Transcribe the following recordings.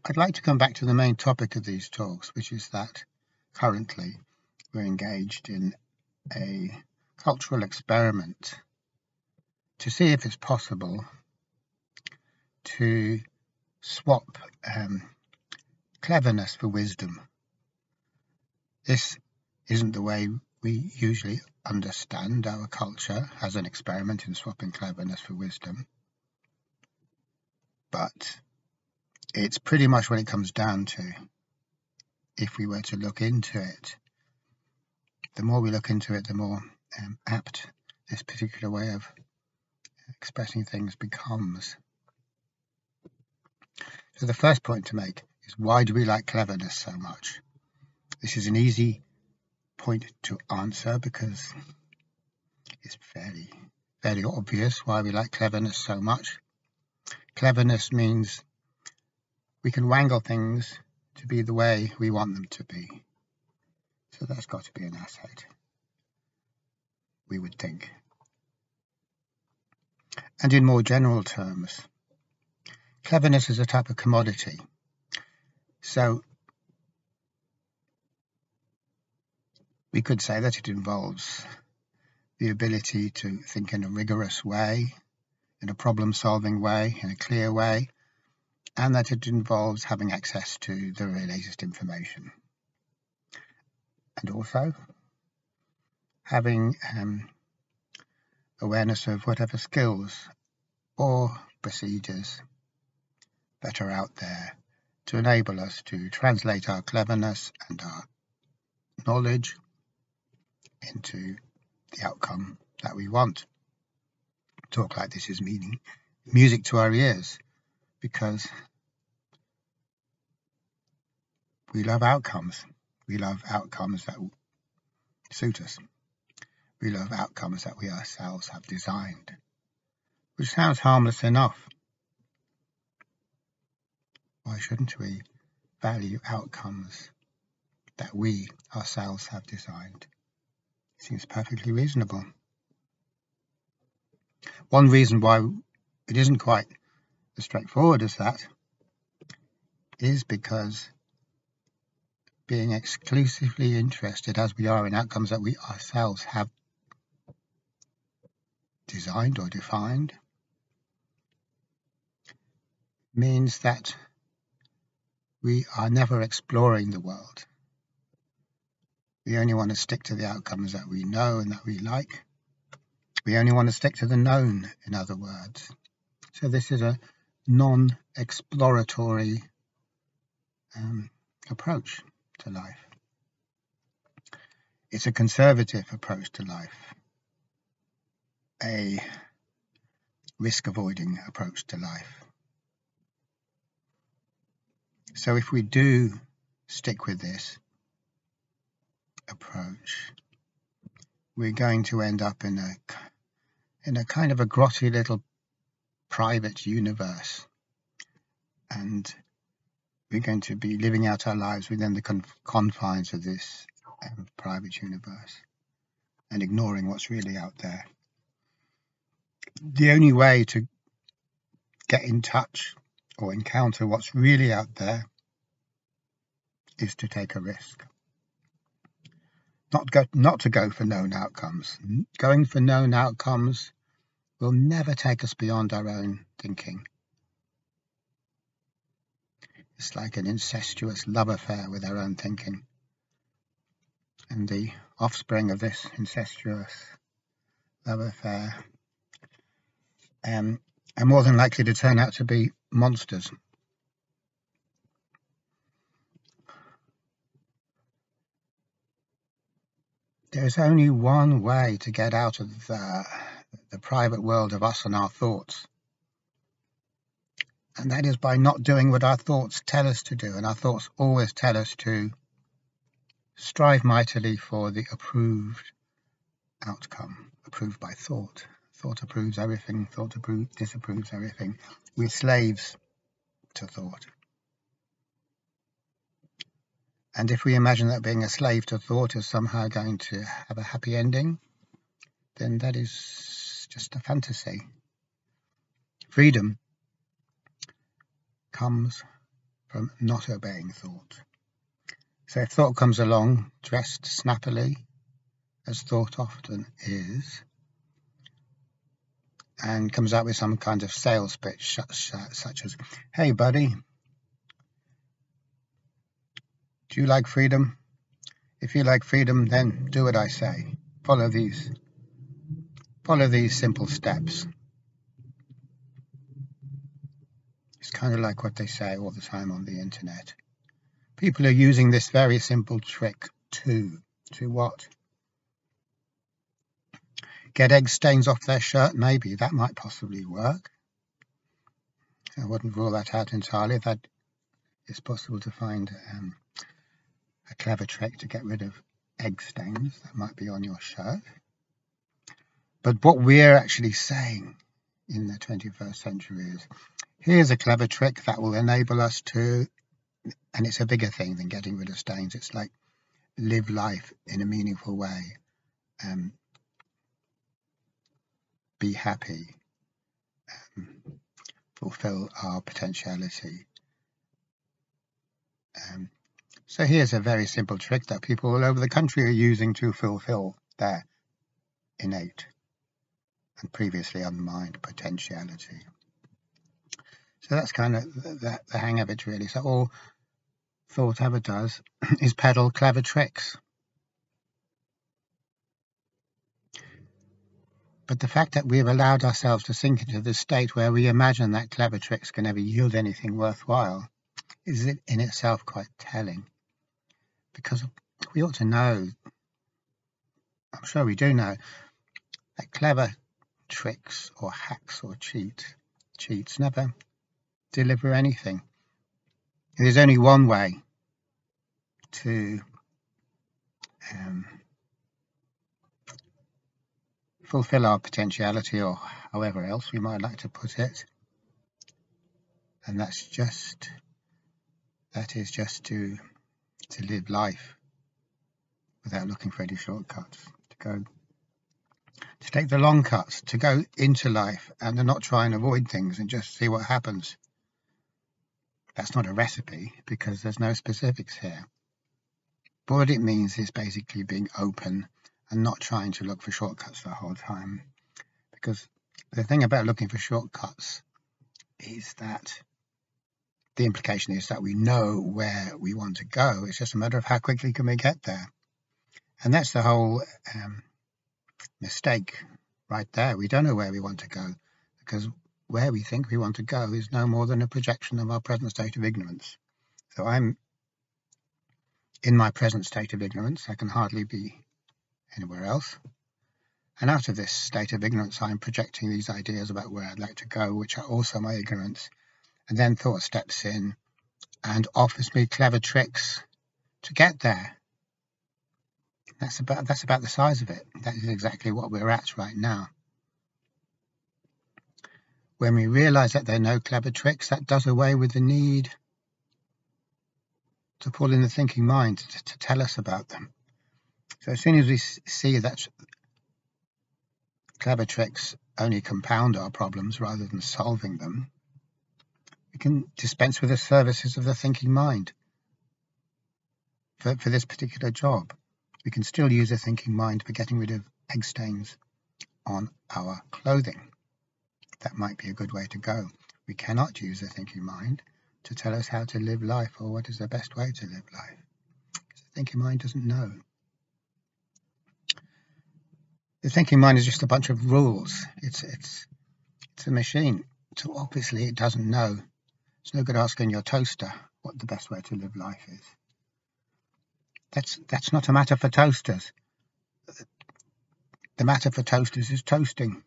I'd like to come back to the main topic of these talks, which is that currently we're engaged in a cultural experiment to see if it's possible to swap cleverness for wisdom. This isn't the way we usually understand our culture as an experiment in swapping cleverness for wisdom, but it's pretty much what it comes down to. If we were to look into it, the more we look into it, the more apt this particular way of expressing things becomes. So the first point to make is, why do we like cleverness so much? This is an easy point to answer because it's fairly obvious why we like cleverness so much. Cleverness means we can wangle things to be the way we want them to be. So that's got to be an asset, we would think. And in more general terms, cleverness is a type of commodity. So we could say that it involves the ability to think in a rigorous way, in a problem-solving way, in a clear way, and that it involves having access to the very latest information. And also having awareness of whatever skills or procedures that are out there to enable us to translate our cleverness and our knowledge into the outcome that we want. Talk like this is music to our ears, because we love outcomes. We love outcomes that suit us. We love outcomes that we ourselves have designed, which sounds harmless enough. Why shouldn't we value outcomes that we ourselves have designed? Seems perfectly reasonable. One reason why it isn't quite as straightforward as that is because being exclusively interested as we are in outcomes that we ourselves have designed or defined means that we are never exploring the world. We only want to stick to the outcomes that we know and that we like. We only want to stick to the known, in other words. So this is a non-exploratory approach to life. It's a conservative approach to life, a risk-avoiding approach to life. So if we do stick with this approach, we're going to end up in a kind of a grotty little private universe, and we're going to be living out our lives within the confines of this private universe and ignoring what's really out there. The only way to get in touch or encounter what's really out there is to take a risk. Not to go for known outcomes. Going for known outcomes will never take us beyond our own thinking. It's like an incestuous love affair with our own thinking. And the offspring of this incestuous love affair are more than likely to turn out to be monsters. There's only one way to get out of the private world of us and our thoughts. And that is by not doing what our thoughts tell us to do. And our thoughts always tell us to strive mightily for the approved outcome, approved by thought. Thought approves everything, thought disapproves everything. We're slaves to thought. And if we imagine that being a slave to thought is somehow going to have a happy ending, then that is just a fantasy. Freedom comes from not obeying thought. So if thought comes along, dressed snappily, as thought often is, and comes out with some kind of sales pitch such as, "Hey buddy, do you like freedom? If you like freedom, then do what I say. Follow these simple steps." It's kind of like what they say all the time on the internet. People are using this very simple trick to what? Get egg stains off their shirt? Maybe that might possibly work. I wouldn't rule that out entirely. That it's possible to find a clever trick to get rid of egg stains that might be on your shirt. But what we're actually saying in the 21st century is, here's a clever trick that will enable us to, and it's a bigger thing than getting rid of stains. It's like live life in a meaningful way, be happy, fulfill our potentiality. So here's a very simple trick that people all over the country are using to fulfill their innate and previously unmined potentiality. So that's kind of the hang of it, really. So all thought ever does is peddle clever tricks. But the fact that we've allowed ourselves to sink into this state where we imagine that clever tricks can never yield anything worthwhile is in itself quite telling. Because we ought to know, I'm sure we do know, that clever tricks or hacks or cheats never deliver anything. There's only one way to fulfill our potentiality, or however else we might like to put it, and that is just to live life without looking for any shortcuts, to take the long cuts, to go into life and to not try and avoid things and just see what happens. That's not a recipe because there's no specifics here. But what it means is basically being open and not trying to look for shortcuts the whole time. Because the thing about looking for shortcuts is that the implication is that we know where we want to go. It's just a matter of how quickly can we get there. And that's the whole mistake right there. We don't know where we want to go because where we think we want to go is no more than a projection of our present state of ignorance. So I'm in my present state of ignorance. I can hardly be anywhere else. And out of this state of ignorance, I'm projecting these ideas about where I'd like to go, which are also my ignorance. And then thought steps in and offers me clever tricks to get there. That's about the size of it. That is exactly what we're at right now. When we realize that there are no clever tricks, that does away with the need to pull in the thinking mind to tell us about them. So as soon as we see that clever tricks only compound our problems rather than solving them, we can dispense with the services of the thinking mind. For this particular job, we can still use a thinking mind for getting rid of egg stains on our clothing. That might be a good way to go. We cannot use a thinking mind to tell us how to live life or what is the best way to live life. Because the thinking mind doesn't know. The thinking mind is just a bunch of rules. It's a machine. So obviously it doesn't know. It's no good asking your toaster what the best way to live life is. That's not a matter for toasters. The matter for toasters is toasting,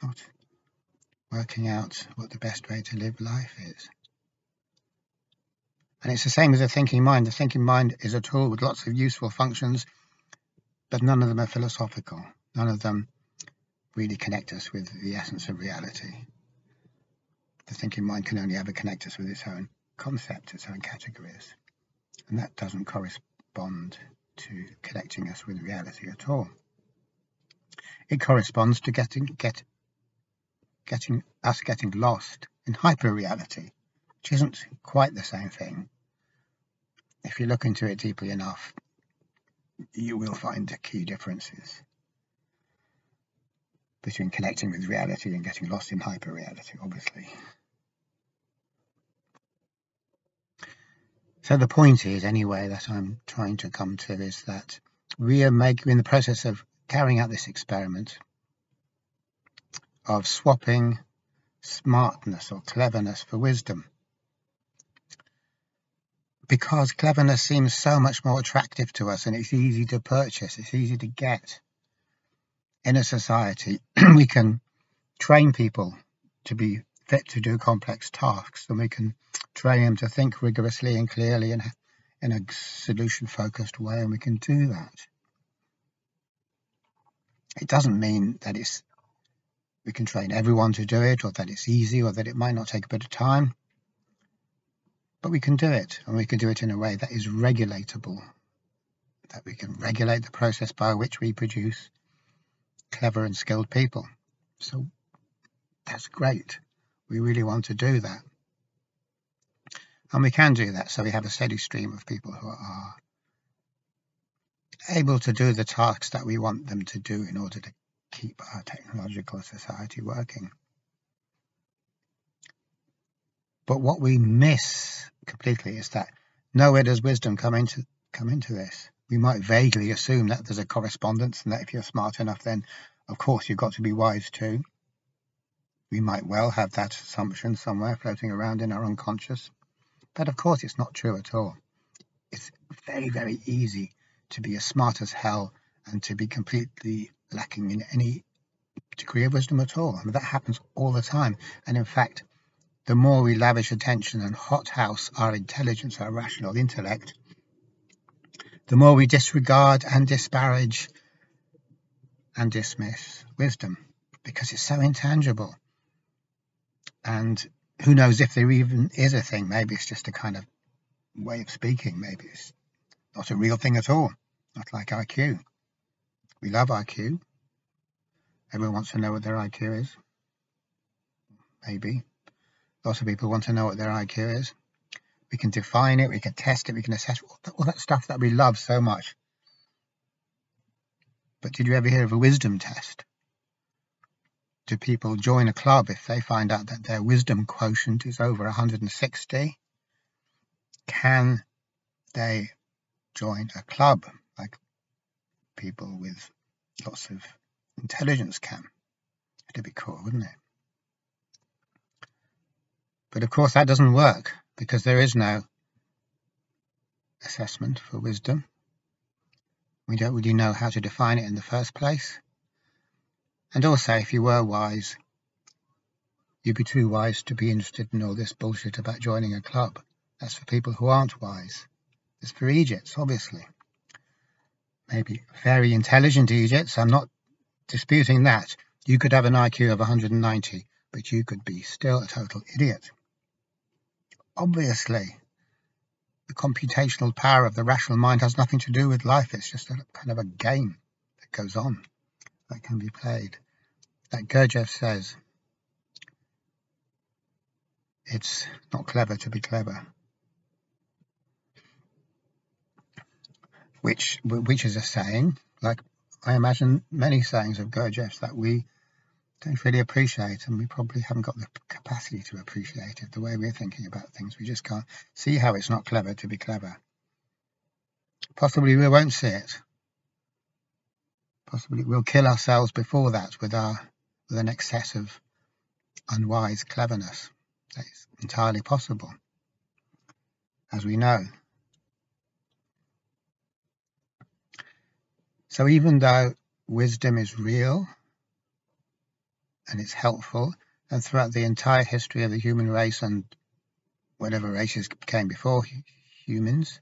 not working out what the best way to live life is. And it's the same as the thinking mind. The thinking mind is a tool with lots of useful functions, but none of them are philosophical. None of them really connect us with the essence of reality. The thinking mind can only ever connect us with its own concepts, its own categories. And that doesn't correspond to connecting us with reality at all. It corresponds to getting lost in hyper-reality, which isn't quite the same thing. If you look into it deeply enough, you will find the key differences between connecting with reality and getting lost in hyper-reality, obviously. So the point is, anyway, that I'm trying to come to is that we are in the process of carrying out this experiment of swapping smartness or cleverness for wisdom. Because cleverness seems so much more attractive to us and it's easy to purchase, it's easy to get. In a society, we can train people to be fit to do complex tasks, and we can train them to think rigorously and clearly and in a solution-focused way, and we can do that. It doesn't mean that we can train everyone to do it, or that it's easy, or that it might not take a bit of time. But we can do it, and we can do it in a way that is regulatable, that we can regulate the process by which we produce clever and skilled people. So that's great. We really want to do that. And we can do that, so we have a steady stream of people who are able to do the tasks that we want them to do in order to keep our technological society working. But what we miss completely is that nowhere does wisdom come into this. We might vaguely assume that there's a correspondence, and that if you're smart enough, then of course you've got to be wise too. We might well have that assumption somewhere floating around in our unconscious, but of course it's not true at all. It's very, very easy to be as smart as hell and to be completely lacking in any degree of wisdom at all. I mean, that happens all the time. And in fact, the more we lavish attention and hothouse our intelligence, our rational intellect, the more we disregard and disparage and dismiss wisdom, because it's so intangible. And who knows if there even is a thing. Maybe it's just a kind of way of speaking. Maybe it's not a real thing at all. Not like IQ. We love IQ. Everyone wants to know what their IQ is. Maybe. Lots of people want to know what their IQ is. We can define it, we can test it, we can assess all that stuff that we love so much. But did you ever hear of a wisdom test? Do people join a club if they find out that their wisdom quotient is over 160? Can they join a club like people with lots of intelligence can? It'd be cool, wouldn't it? But of course that doesn't work, because there is no assessment for wisdom. We don't really know how to define it in the first place. And also, if you were wise, you'd be too wise to be interested in all this bullshit about joining a club. That's for people who aren't wise. It's for idiots, obviously. Maybe very intelligent idiots. I'm not disputing that. You could have an IQ of 190, but you could be still a total idiot. Obviously, the computational power of the rational mind has nothing to do with life. It's just a kind of a game that goes on, that can be played. Like Gurdjieff says, it's not clever to be clever. Which is a saying, like I imagine many sayings of Gurdjieff's that we don't really appreciate, and we probably haven't got the capacity to appreciate it the way we're thinking about things. We just can't see how it's not clever to be clever. Possibly we won't see it. Possibly we'll kill ourselves before that with an excess of unwise cleverness. That's entirely possible, as we know. So even though wisdom is real and it's helpful, and throughout the entire history of the human race and whatever races came before humans,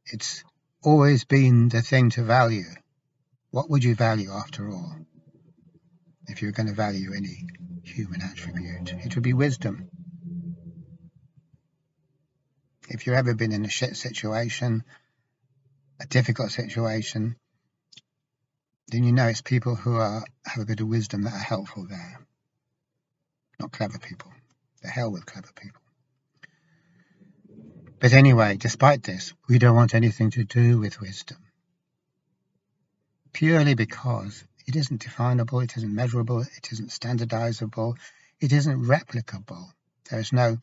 it's always been the thing to value. What would you value after all? If you were going to value any human attribute, it would be wisdom. If you've ever been in a shit situation, a difficult situation, then you know it's people who have a bit of wisdom that are helpful there, not clever people. The hell with clever people. But anyway, despite this, we don't want anything to do with wisdom. Purely because it isn't definable, it isn't measurable, it isn't standardizable, it isn't replicable. There is no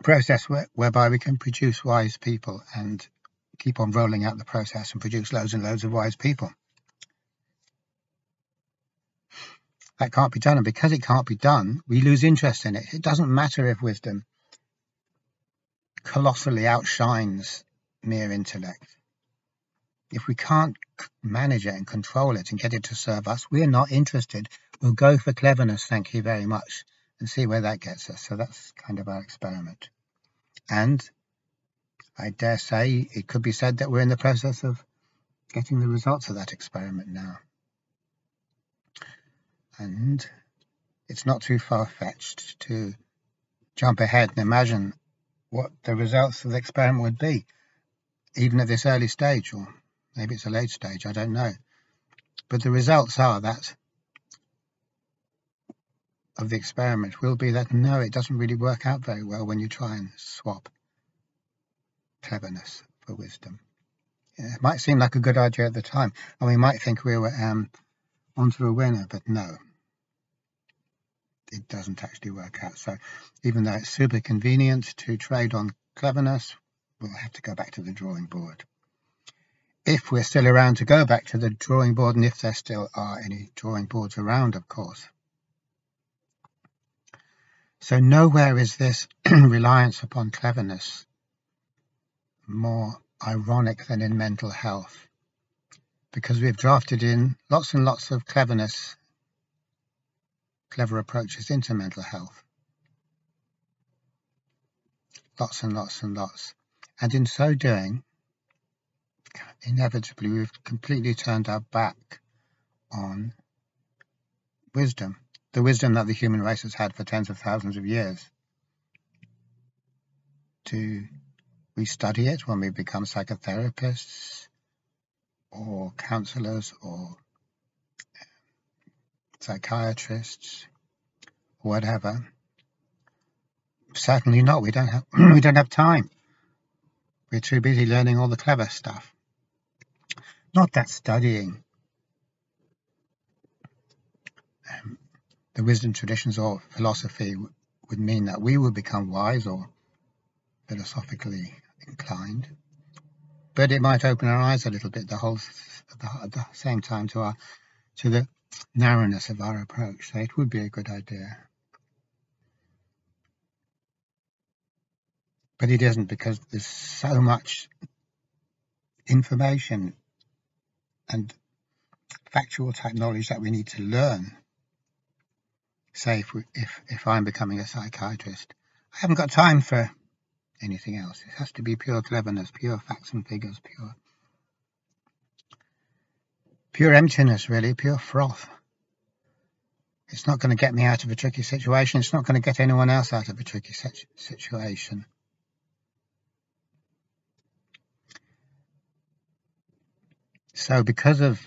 process whereby we can produce wise people and keep on rolling out the process and produce loads and loads of wise people. That can't be done, and because it can't be done, we lose interest in it. It doesn't matter if wisdom colossally outshines mere intellect. If we can't manage it and control it and get it to serve us, we're not interested. We'll go for cleverness, thank you very much, and see where that gets us. So that's kind of our experiment. And I dare say it could be said that we're in the process of getting the results of that experiment now. And it's not too far-fetched to jump ahead and imagine what the results of the experiment would be, even at this early stage, or maybe it's a late stage, I don't know. But the results are that of the experiment will be that no, it doesn't really work out very well when you try and swap cleverness for wisdom. It might seem like a good idea at the time, and we might think we were onto a winner, but no, it doesn't actually work out. So even though it's super convenient to trade on cleverness, we'll have to go back to the drawing board. If we're still around to go back to the drawing board, and if there still are any drawing boards around, of course. So nowhere is this reliance upon cleverness more ironic than in mental health, because we've drafted in lots and lots of cleverness, clever approaches into mental health. Lots and lots and lots. And in so doing, inevitably, we've completely turned our back on wisdom, the wisdom that the human race has had for tens of thousands of years. Do we study it when we become psychotherapists or counselors or psychiatrists or whatever? Certainly not. We don't have time. We're too busy learning all the clever stuff. Not that studying the wisdom traditions or philosophy would mean that we will become wise or philosophically inclined, but it might open our eyes a little bit at the same time to the narrowness of our approach. So it would be a good idea. But it isn't, because there's so much information and factual type knowledge that we need to learn. Say if I'm becoming a psychiatrist, I haven't got time for anything else. It has to be pure cleverness, pure facts and figures, pure emptiness, really, pure froth. It's not going to get me out of a tricky situation. It's not going to get anyone else out of a tricky situation. So because of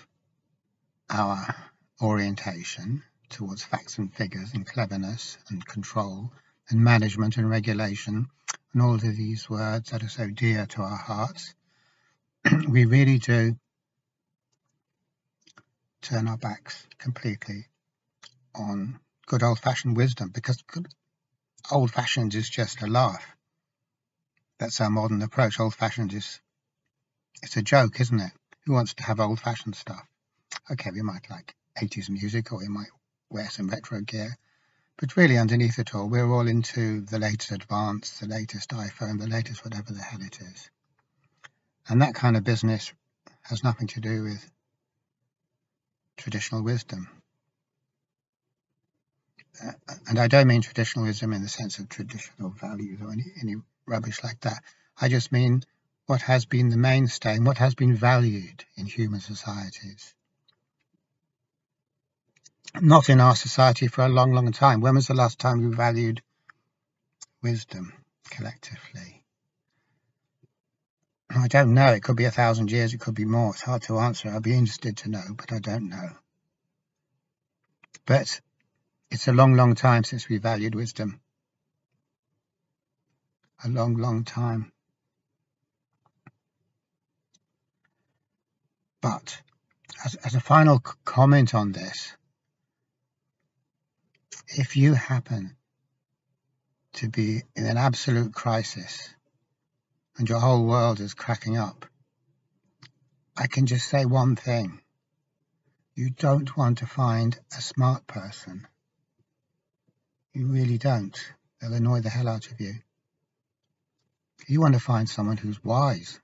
our orientation towards facts and figures and cleverness and control and management and regulation and all of these words that are so dear to our hearts, we really do turn our backs completely on good old-fashioned wisdom, because good old-fashioned is just a laugh. That's our modern approach. Old-fashioned it's a joke, isn't it? Who wants to have old-fashioned stuff? Okay, we might like 80s music, or we might wear some retro gear, but really underneath it all, we're all into the latest advance, the latest iPhone, the latest whatever the hell it is. And that kind of business has nothing to do with traditional wisdom. And I don't mean traditional wisdom in the sense of traditional values or any rubbish like that. I just mean what has been the mainstay and what has been valued in human societies. Not in our society for a long, long time. When was the last time we valued wisdom collectively? I don't know. It could be 1,000 years. It could be more. It's hard to answer. I'd be interested to know, but I don't know. But it's a long, long time since we valued wisdom. a long, long time. But as a final comment on this, if you happen to be in an absolute crisis and your whole world is cracking up, I can just say one thing. You don't want to find a smart person. You really don't. They'll annoy the hell out of you. You want to find someone who's wise.